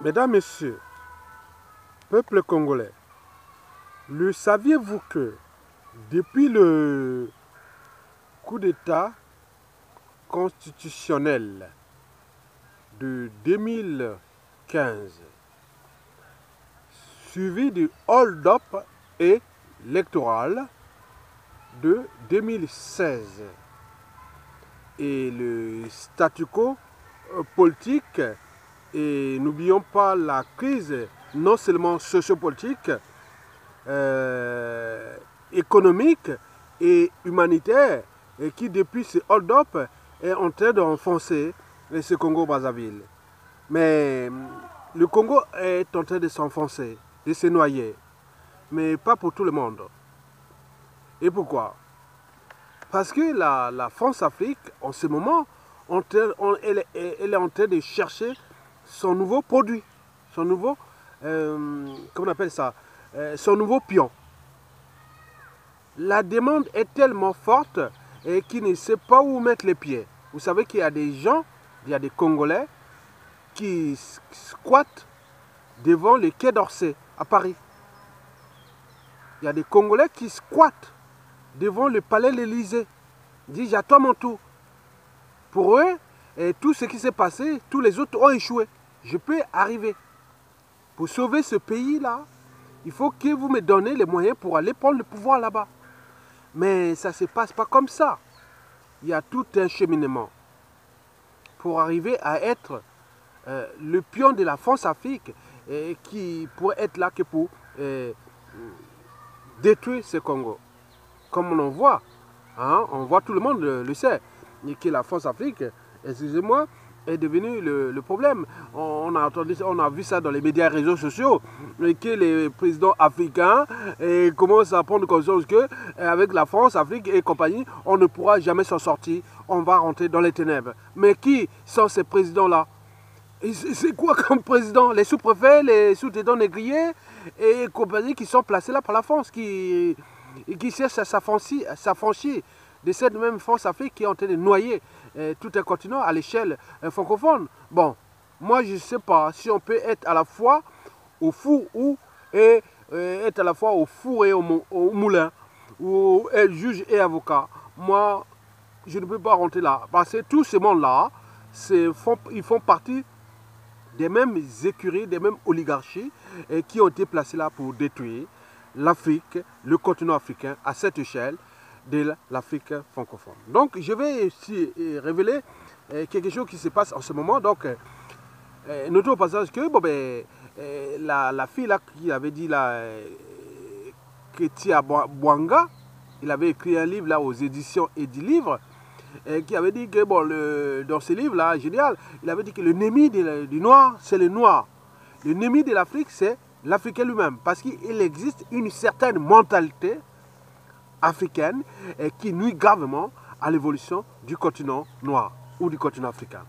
Mesdames, Messieurs, peuple congolais, le saviez-vous que depuis le coup d'État constitutionnel de 2015, suivi du hold-up électoral de 2016 et le statu quo politique, et n'oublions pas la crise non seulement sociopolitique, économique et humanitaire, et qui depuis ce hold-up est en train d'enfoncer ce Congo-Brazzaville. Mais le Congo est en train de s'enfoncer, de se noyer, mais pas pour tout le monde. Et pourquoi? Parce que la France-Afrique, en ce moment, elle est en train de chercher son nouveau produit, son nouveau, comment on appelle ça, son nouveau pion. La demande est tellement forte et qu'il ne sait pas où mettre les pieds. Vous savez qu'il y a des gens, il y a des Congolais qui squattent devant le quai d'Orsay à Paris. Il y a des Congolais qui squattent devant le palais de l'Élysée. Ils disent j'attends mon tour. Pour eux, et tout ce qui s'est passé, tous les autres ont échoué. Je peux arriver. Pour sauver ce pays-là, il faut que vous me donnez les moyens pour aller prendre le pouvoir là-bas. Mais ça ne se passe pas comme ça. Il y a tout un cheminement pour arriver à être le pion de la France-Afrique qui pourrait être là que pour détruire ce Congo. Comme on en voit, hein, on voit, tout le monde le sait, et que la France-Afrique, excusez-moi, est devenu le problème. On a vu ça dans les médias et réseaux sociaux, que les présidents africains commencent à prendre conscience qu'avec la France, Afrique et compagnie, on ne pourra jamais s'en sortir. On va rentrer dans les ténèbres. Mais qui sont ces présidents-là? C'est quoi comme président? Les sous-préfets, les sous-tétents négriers et compagnie qui sont placés là par la France, qui cherchent à s'affranchir de cette même France-Afrique qui est en train de noyer tout un continent à l'échelle francophone. Bon, moi je ne sais pas si on peut être à la fois au four et être à la fois au four et au moulin, ou être juge et avocat. Moi, je ne peux pas rentrer là. Parce que tous ces mondes-là, ils font partie des mêmes écuries, des mêmes oligarchies qui ont été placées là pour détruire l'Afrique, le continent africain à cette échelle de l'Afrique francophone. Donc je vais ici révéler quelque chose qui se passe en ce moment. Donc notons au passage que bon, la fille là qui avait dit là, Ketia Bwanga, il avait écrit un livre là aux éditions Edilivre, qui avait dit que bon, dans ce livre là, génial, il avait dit que l'ennemi du noir, c'est le noir. L'ennemi de l'Afrique, c'est l'Africain lui-même. Parce qu'il existe une certaine mentalité africaine qui nuit gravement à l'évolution du continent noir ou du continent africain.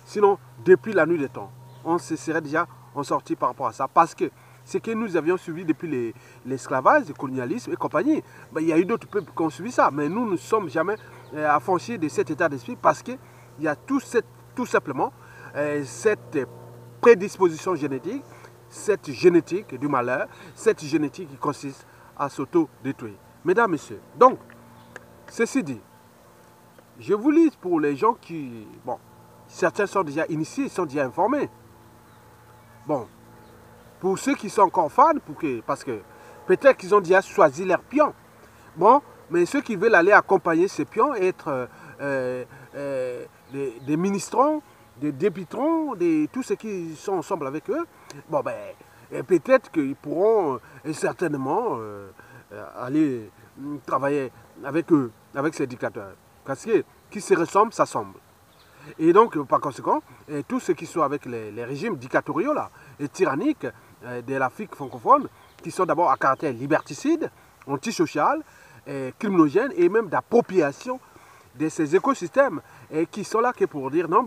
Sinon, depuis la nuit des temps, on se serait déjà en sorti par rapport à ça. Parce que ce que nous avions suivi depuis l'esclavage, le colonialisme et compagnie, ben, il y a eu d'autres peuples qui ont suivi ça. Mais nous ne sommes jamais affranchis de cet état d'esprit parce qu'il y a tout simplement cette prédisposition génétique, cette génétique du malheur, cette génétique qui consiste à s'auto-détruire. Mesdames, Messieurs, donc, ceci dit, je vous lis pour les gens qui, bon, certains sont déjà initiés, sont déjà informés. Bon, pour ceux qui sont encore fans, parce que peut-être qu'ils ont déjà choisi leur pion. Bon, mais ceux qui veulent aller accompagner ces pions, être des ministrants, des députrons, tous ceux qui sont ensemble avec eux, bon ben, peut-être qu'ils pourront certainement aller travailler avec eux, avec ces dictateurs. Parce que qui se ressemble, s'assemble. Et donc, par conséquent, tous ceux qui sont avec les régimes dictatoriaux là, et tyranniques de l'Afrique francophone, qui sont d'abord à caractère liberticide, antisocial, criminogène et même d'appropriation de ces écosystèmes, et qui sont là que pour dire non,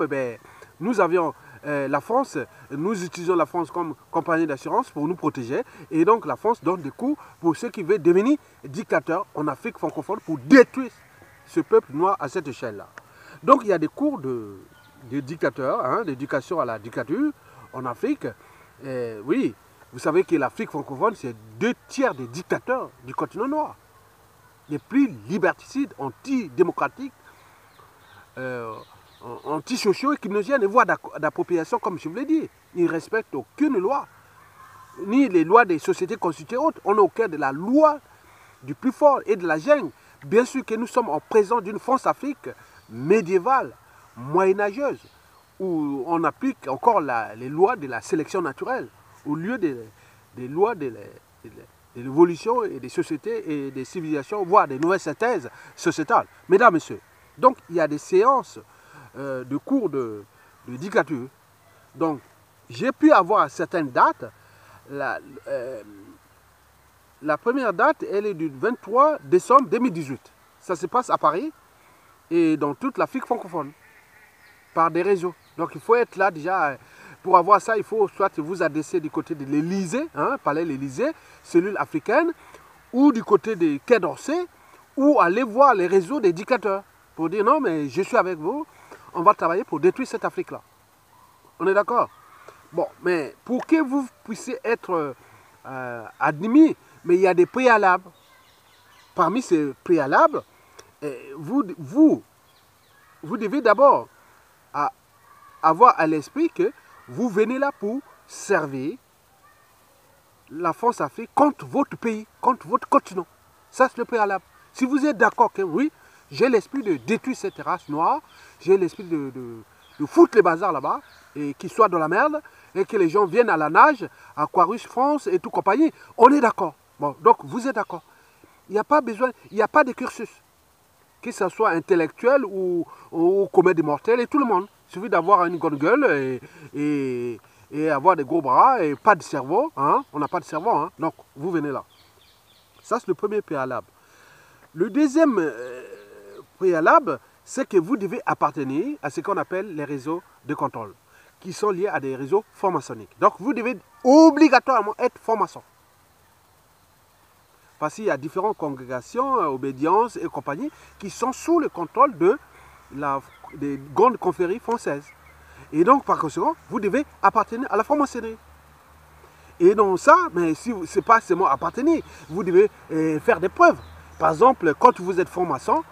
nous avions la France, nous utilisons la France comme compagnie d'assurance pour nous protéger, et donc la France donne des coups pour ceux qui veulent devenir dictateurs en Afrique francophone pour détruire ce peuple noir à cette échelle-là. Donc il y a des cours de dictateurs, hein, d'éducation à la dictature en Afrique, Oui, vous savez que l'Afrique francophone, c'est 2/3 des dictateurs du continent noir. Les plus liberticides, antidémocratiques, antisociaux et criminogènes, et voies d'appropriation, comme je vous l'ai dit. Ils ne respectent aucune loi, ni les lois des sociétés constituées autres. On est au cœur de la loi du plus fort et de la jungle. Bien sûr que nous sommes en présence d'une France-Afrique médiévale, moyenâgeuse, où on applique encore les lois de la sélection naturelle, au lieu des lois de l'évolution et des sociétés et des civilisations, voire des nouvelles synthèses sociétales. Mesdames, Messieurs, donc il y a des séances de cours de dictature. Donc, j'ai pu avoir à certaines dates, la première date, elle est du 23 décembre 2018. Ça se passe à Paris et dans toute l'Afrique francophone, par des réseaux. Donc il faut être là déjà. Pour avoir ça, il faut soit vous adresser du côté de l'Élysée, palais de l'Élysée, cellule africaine, ou du côté de Quai d'Orsay, ou aller voir les réseaux des dictateurs, pour dire non, mais je suis avec vous, on va travailler pour détruire cette Afrique-là. On est d'accord? Bon, mais pour que vous puissiez être admis, mais il y a des préalables. Parmi ces préalables, vous devez d'abord avoir à l'esprit que vous venez là pour servir la France-Afrique contre votre pays, contre votre continent. Ça, c'est le préalable. Si vous êtes d'accord que oui, j'ai l'esprit de détruire cette race noire, j'ai l'esprit de foutre les bazars là-bas, et qu'ils soient dans la merde, et que les gens viennent à la nage, à Aquarius France et tout compagnie, on est d'accord. Bon, donc vous êtes d'accord. Il n'y a pas besoin, il n'y a pas de cursus. Que ce soit intellectuel ou comédie mortelle, et tout le monde. Il suffit d'avoir une grande gueule et avoir des gros bras et pas de cerveau. Hein? On n'a pas de cerveau, donc vous venez là. Ça, c'est le premier préalable. Le deuxième préalable, c'est que vous devez appartenir à ce qu'on appelle les réseaux de contrôle, qui sont liés à des réseaux francs-maçonniques. Donc, vous devez obligatoirement être franc-maçon. Parce qu'il y a différentes congrégations, obédiences et compagnie qui sont sous le contrôle des grandes confréries françaises. Et donc, par conséquent, vous devez appartenir à la franc-maçonnerie. Et donc ça, mais si ce n'est pas seulement appartenir, vous devez faire des preuves. Par exemple, quand vous êtes franc-maçon,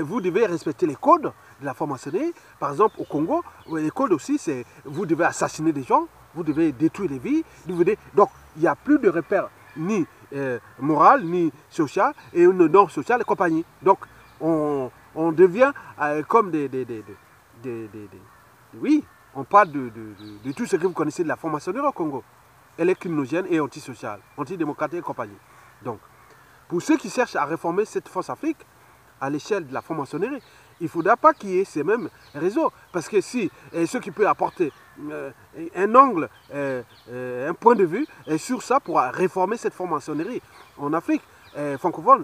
vous devez respecter les codes de la franc-maçonnerie. Par exemple, au Congo, les codes aussi, c'est vous devez assassiner des gens, vous devez détruire les vies. Donc, il n'y a plus de repères ni moral, ni social, et une norme sociale et compagnie. Donc, on devient comme oui, on parle de tout ce que vous connaissez de la franc-maçonnerie au Congo. Elle est criminogène et antisociale, antidémocratique et compagnie. Donc, pour ceux qui cherchent à réformer cette France-Afrique, à l'échelle de la franc-maçonnerie, il ne faudra pas qu'il y ait ces mêmes réseaux. Parce que si ceux qui peuvent apporter un angle, un point de vue sur ça pour réformer cette franc-maçonnerie en Afrique francophone,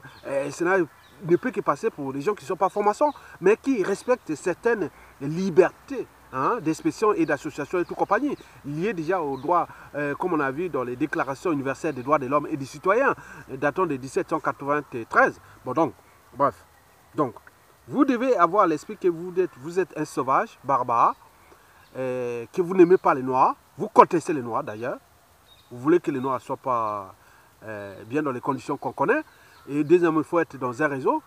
cela ne peut que passer pour des gens qui ne sont pas francs-maçons, mais qui respectent certaines libertés d'expression et d'association et tout compagnie, liées déjà aux droits, comme on a vu dans les déclarations universelles des droits de l'homme et des citoyens, datant de 1793. Bon donc, bref. Donc, vous devez avoir l'esprit que vous êtes un sauvage, barbare, que vous n'aimez pas les Noirs, vous contestez les Noirs d'ailleurs, vous voulez que les Noirs ne soient pas bien dans les conditions qu'on connaît, et deuxièmement, il faut être dans un réseau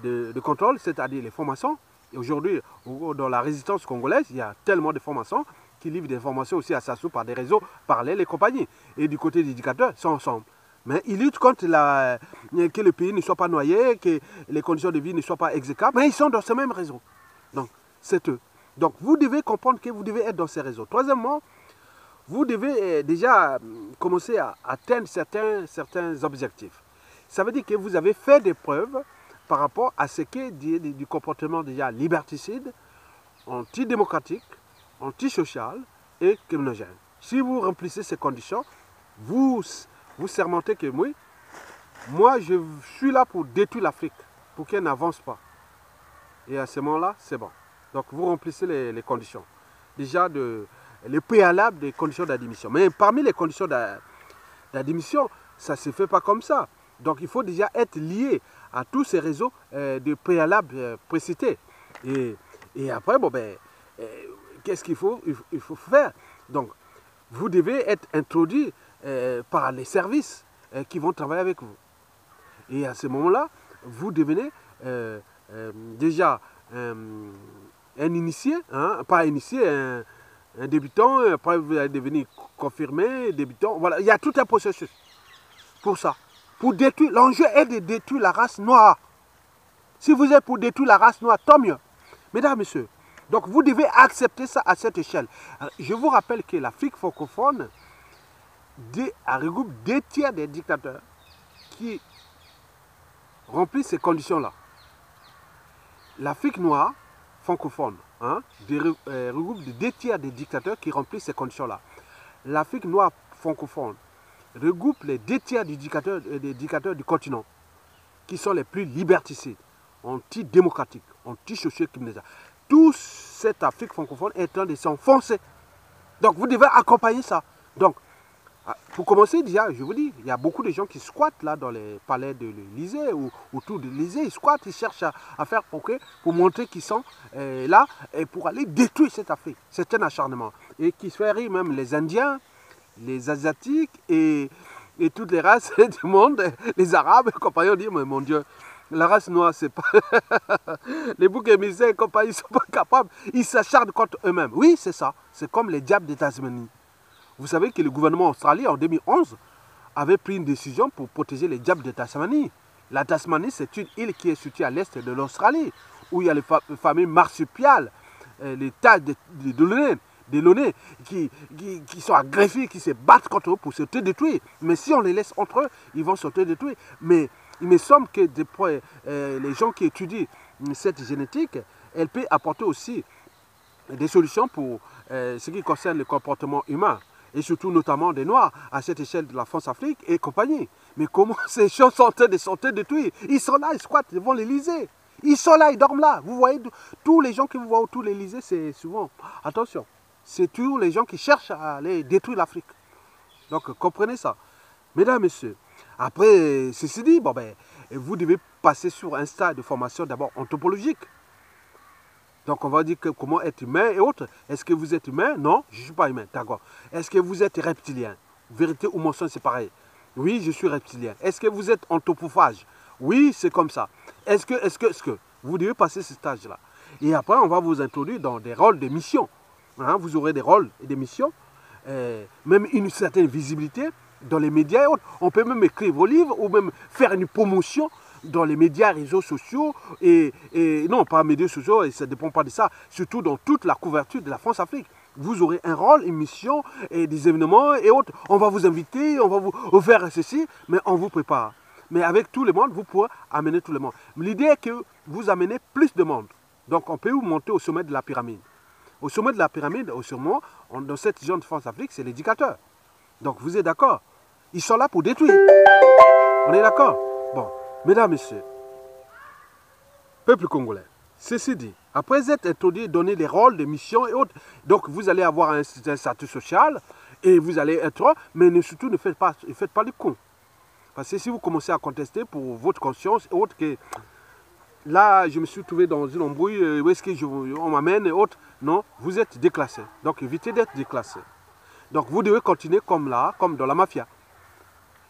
de contrôle, c'est-à-dire les francs-maçons. Et aujourd'hui, dans la résistance congolaise, il y a tellement de francs-maçons qui livrent des formations aussi à Sassou par des réseaux parallèles et compagnie. Et du côté des éducateurs, ils sont ensemble. Mais ils luttent contre que le pays ne soit pas noyé, que les conditions de vie ne soient pas exécrables. Mais ils sont dans ce même réseau. Donc, c'est eux. Donc, vous devez comprendre que vous devez être dans ces réseaux. Troisièmement, vous devez déjà commencer à atteindre certains objectifs. Ça veut dire que vous avez fait des preuves par rapport à ce qui est du comportement déjà liberticide, antidémocratique, antisocial et criminogène. Si vous remplissez ces conditions, vous sermentez que oui, moi je suis là pour détruire l'Afrique, pour qu'elle n'avance pas. Et à ce moment-là, c'est bon. Donc vous remplissez les conditions. Déjà, les préalables des conditions d'admission. Mais parmi les conditions d'admission, ça ne se fait pas comme ça. Donc il faut déjà être lié à tous ces réseaux de préalables précités. Et après, bon, qu'est-ce qu'il faut faire? Donc, vous devez être introduit par les services qui vont travailler avec vous. Et à ce moment-là, vous devenez déjà un initié, hein, pas initié, un débutant, après vous allez devenir confirmé, débutant. Voilà, il y a tout un processus pour ça. Pour détruire, l'enjeu est de détruire la race noire. Si vous êtes pour détruire la race noire, tant mieux. Mesdames, Messieurs, donc vous devez accepter ça à cette échelle. Alors, je vous rappelle que l'Afrique francophone regroupe 2 tiers des dictateurs qui remplissent ces conditions-là. L'Afrique noire francophone regroupe 2 tiers des dictateurs qui remplissent ces conditions-là. L'Afrique noire francophone regroupe les 2 tiers des dictateurs du continent, qui sont les plus liberticides, anti-démocratiques, anti-socio-criminels. Toute cette Afrique francophone est en train de s'enfoncer. Donc vous devez accompagner ça. Donc, pour commencer, déjà, je vous dis, il y a beaucoup de gens qui squattent là dans les palais de l'Élysée ou autour de l'Élysée. Ils squattent, ils cherchent à faire pour montrer qu'ils sont là et pour aller détruire cette Afrique. C'est un acharnement. Et qui fait rire même les Indiens, les Asiatiques et toutes les races du monde, les Arabes et compagnie. On dit, mais mon Dieu, la race noire, c'est pas... les boucs émissaires et compagnie, ils ne sont pas capables. Ils s'acharnent contre eux-mêmes. Oui, c'est ça. C'est comme les diables des Tasmanie. Vous savez que le gouvernement australien, en 2011, avait pris une décision pour protéger les diables de Tasmanie. La Tasmanie, c'est une île qui est située à l'est de l'Australie, où il y a les familles marsupiales, les tailles des launets, qui sont agressifs, qui se battent contre eux pour se détruire. Mais si on les laisse entre eux, ils vont se détruire. Mais il me semble que les gens qui étudient cette génétique, elle peut apporter aussi des solutions pour ce qui concerne le comportement humain. Et surtout notamment des Noirs à cette échelle de la France-Afrique et compagnie. Mais comment ces gens sont en train de se détruire? Ils sont là, ils squattent devant l'Élysée. Ils sont là, ils dorment là. Vous voyez, tous les gens que vous voyez autour de l'Élysée, c'est souvent, attention, c'est tous les gens qui cherchent à aller détruire l'Afrique. Donc comprenez ça. Mesdames, Messieurs, après, ceci dit, bon, vous devez passer sur un stade de formation d'abord anthropologique. Donc on va dire que comment être humain et autres. Est-ce que vous êtes humain? Non, je ne suis pas humain, d'accord. Est-ce que vous êtes reptilien? Vérité ou mensonge, c'est pareil. Oui, je suis reptilien. Est-ce que vous êtes anthropophage? Oui, c'est comme ça. Est-ce que vous devez passer ce stage-là? Et après, on va vous introduire dans des rôles de mission. Hein, vous aurez des rôles et des missions, même une certaine visibilité dans les médias et autres. On peut même écrire vos livres ou même faire une promotion dans les médias, réseaux sociaux, et non, pas médias sociaux, et ça ne dépend pas de ça, surtout dans toute la couverture de la France-Afrique. Vous aurez un rôle, une mission, et des événements et autres. On va vous inviter, on va vous faire ceci, mais on vous prépare. Mais avec tout le monde, vous pourrez amener tout le monde. L'idée est que vous amenez plus de monde. Donc on peut vous monter au sommet de la pyramide. Au sommet de la pyramide, au sommet, dans cette zone de France-Afrique, c'est l'éducateur. Donc vous êtes d'accord? Ils sont là pour détruire. On est d'accord? Bon. Mesdames, Messieurs, peuple congolais, ceci dit, après être introduit, donner des rôles, des missions et autres, donc vous allez avoir un statut social et vous allez être, mais surtout ne faites pas le con. Parce que si vous commencez à contester pour votre conscience et autres, que là, je me suis trouvé dans une embrouille, où est-ce qu'on m'amène et autres, non, vous êtes déclassé. Donc évitez d'être déclassé. Donc vous devez continuer comme là, comme dans la mafia.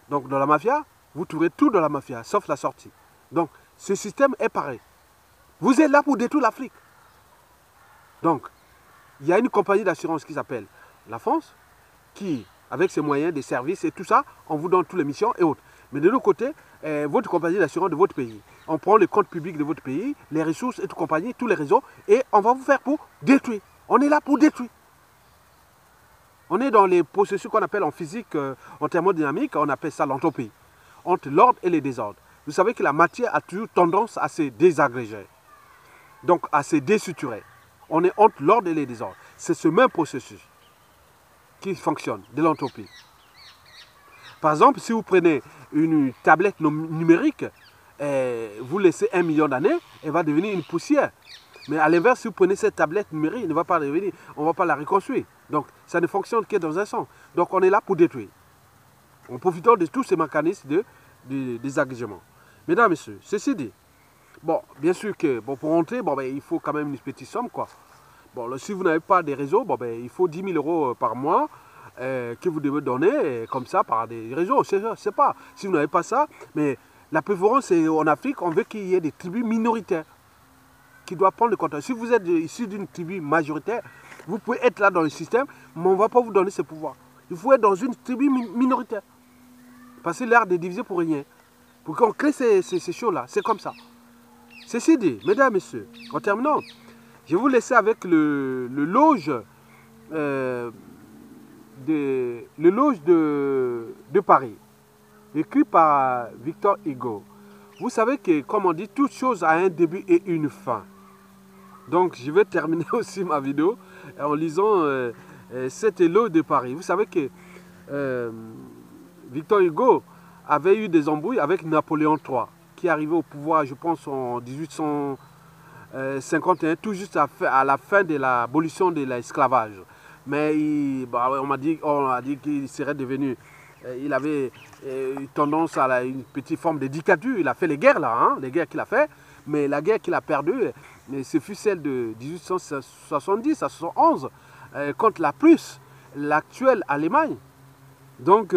Donc dans la mafia, vous trouverez tout dans la mafia, sauf la sortie. Donc, ce système est pareil. Vous êtes là pour détruire l'Afrique. Donc, il y a une compagnie d'assurance qui s'appelle la France, qui, avec ses moyens, des services et tout ça, on vous donne toutes les missions et autres. Mais de l'autre côté, votre compagnie d'assurance de votre pays, on prend les comptes publics de votre pays, les ressources et toute compagnie, tous les réseaux, et on va vous faire pour détruire. On est là pour détruire. On est dans les processus qu'on appelle en physique, en thermodynamique, on appelle ça l'entropie. Entre l'ordre et le désordre. Vous savez que la matière a toujours tendance à se désagréger, donc à se désuturer. On est entre l'ordre et le désordre. C'est ce même processus qui fonctionne, de l'entropie. Par exemple, si vous prenez une tablette numérique, vous laissez 1 million d'années, elle va devenir une poussière. Mais à l'inverse, si vous prenez cette tablette numérique, elle ne va pas revenir, on ne va pas la reconstruire. Donc ça ne fonctionne que dans un sens. Donc on est là pour détruire. En profitant de tous ces mécanismes de désagrégement. Mesdames, Messieurs, ceci dit, bon, bien sûr que pour rentrer, il faut quand même une petite somme, quoi. Bon, si vous n'avez pas de réseau, il faut 10 000 € par mois. que vous devez donner comme ça par des réseaux. Je ne sais pas si vous n'avez pas ça, mais la préférence, c'est en Afrique, on veut qu'il y ait des tribus minoritaires qui doivent prendre le contrôle. Si vous êtes issu d'une tribu majoritaire, vous pouvez être là dans le système, mais on ne va pas vous donner ce pouvoir. Il faut être dans une tribu minoritaire. Parce que l'art de diviser pour rien. Pour qu'on crée ces choses-là. C'est comme ça. Ceci dit, mesdames et messieurs, en terminant, je vais vous laisser avec le loge de Paris, écrit par Victor Hugo. Vous savez que, comme on dit, toute chose a un début et une fin. Donc, je vais terminer aussi ma vidéo en lisant cet éloge de Paris. Vous savez que Victor Hugo avait eu des embrouilles avec Napoléon III, qui est arrivé au pouvoir, je pense, en 1851, tout juste à la fin de l'abolition de l'esclavage. Mais on a dit qu'il serait devenu... il avait tendance à une petite forme de dictature. Il a fait les guerres là, hein, les guerres qu'il a fait. Mais la guerre qu'il a perdue, ce fut celle de 1870 à 71 contre la Prusse, l'actuelle Allemagne. Donc,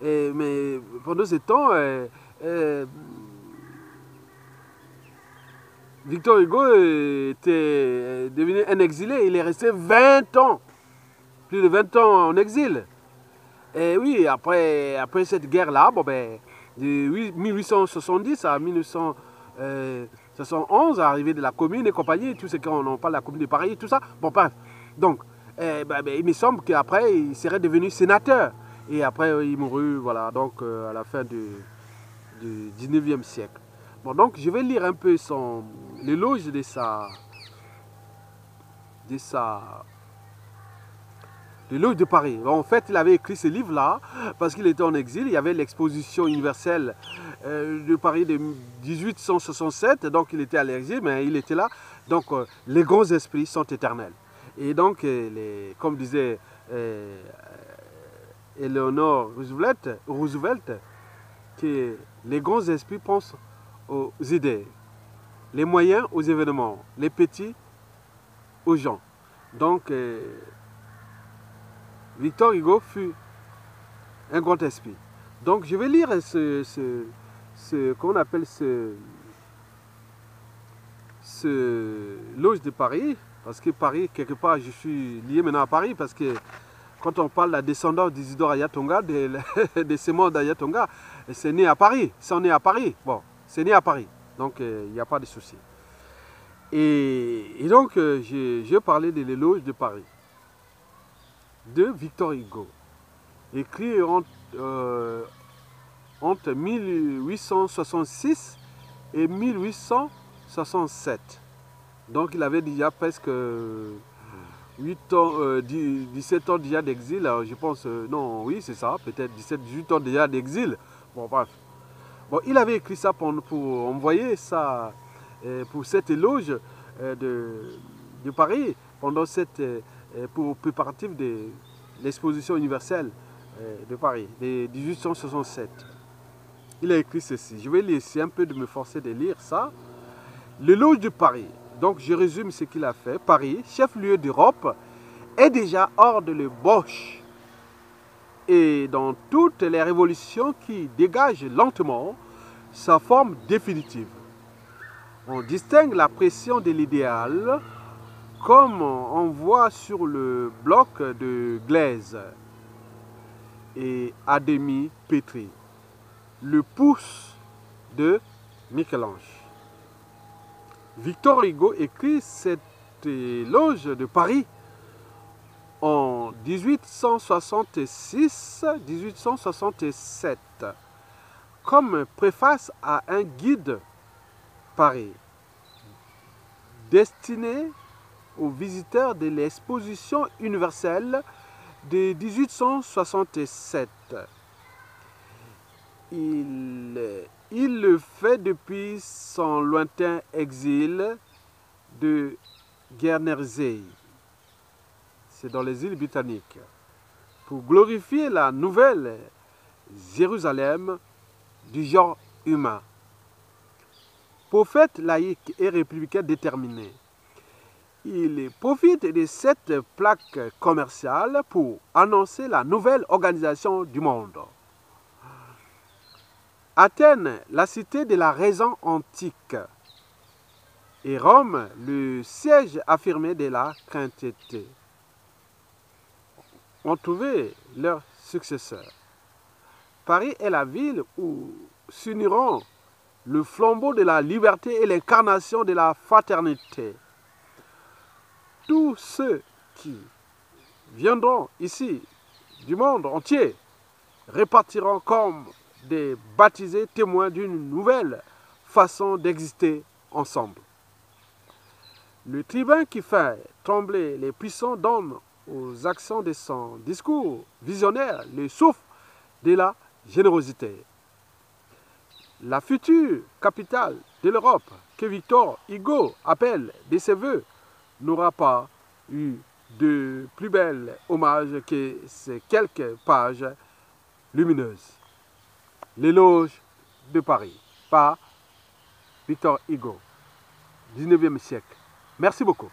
mais pendant ce temps, Victor Hugo était devenu un exilé. Il est resté 20 ans, plus de 20 ans en exil. Et oui, après cette guerre-là, bon ben, de 1870 à 1971, arrivée de la commune et compagnie, tout ce qu'on parle de la commune de Paris, tout ça. Bon, bref. Donc, il me semble qu'après, il serait devenu sénateur. Et après, il mourut, voilà, donc à la fin du 19e siècle. Bon, donc, je vais lire un peu l'éloge de l'éloge de Paris. En fait, il avait écrit ce livre-là parce qu'il était en exil. Il y avait l'exposition universelle de Paris de 1867. Donc, il était à l'exil, mais il était là. Donc, les grands esprits sont éternels. Et donc, comme disait Eleanor Roosevelt, que les grands esprits pensent aux idées, les moyens aux événements, les petits aux gens. Donc, Victor Hugo fut un grand esprit. Donc, je vais lire comment on appelle ce loge de Paris, parce que Paris, quelque part, je suis lié maintenant à Paris, parce que quand on parle de la descendance d'Isidore Ayatonga, des séments d'Ayatonga, c'est né à Paris. C'est né à Paris. Bon, c'est né à Paris. Donc, il n'y a pas de souci. Et donc, je vais parler de l'éloge de Paris, de Victor Hugo, écrit entre 1866 et 1867. Donc, il avait déjà presque 17 ans déjà d'exil, je pense, non, oui, c'est ça, peut-être 18 ans déjà d'exil. Bon, bref. Bon, il avait écrit ça pour envoyer ça, pour cet éloge de Paris, pendant pour préparatif de l'exposition universelle de Paris, de 1867. Il a écrit ceci. Je vais essayer un peu de me forcer de lire ça. L'éloge de Paris. Donc, je résume ce qu'il a fait. Paris, chef-lieu d'Europe, est déjà hors de l'ébauche. Et dans toutes les révolutions qui dégagent lentement sa forme définitive. On distingue la pression de l'idéal, comme on voit sur le bloc de glaise et à demi pétri, le pouce de Michel-Ange. Victor Hugo écrit cette éloge de Paris en 1866-1867 comme préface à un guide Paris destiné aux visiteurs de l'exposition universelle de 1867. Il le fait depuis son lointain exil de Guernesey, c'est dans les îles britanniques, pour glorifier la nouvelle Jérusalem du genre humain. Prophète laïque et républicain déterminé, Il profite de cette plaque commerciale pour annoncer la nouvelle organisation du monde. Athènes, la cité de la raison antique, et Rome, le siège affirmé de la crainteté, ont trouvé leurs successeurs. Paris est la ville où s'uniront le flambeau de la liberté et l'incarnation de la fraternité. Tous ceux qui viendront ici du monde entier repartiront comme des baptisés témoins d'une nouvelle façon d'exister ensemble. Le tribun qui fait trembler les puissants donne aux accents de son discours visionnaire le souffle de la générosité. La future capitale de l'Europe, que Victor Hugo appelle de ses voeux, n'aura pas eu de plus bel hommage que ces quelques pages lumineuses. L'éloge de Paris par Victor Hugo, 19e siècle. Merci beaucoup.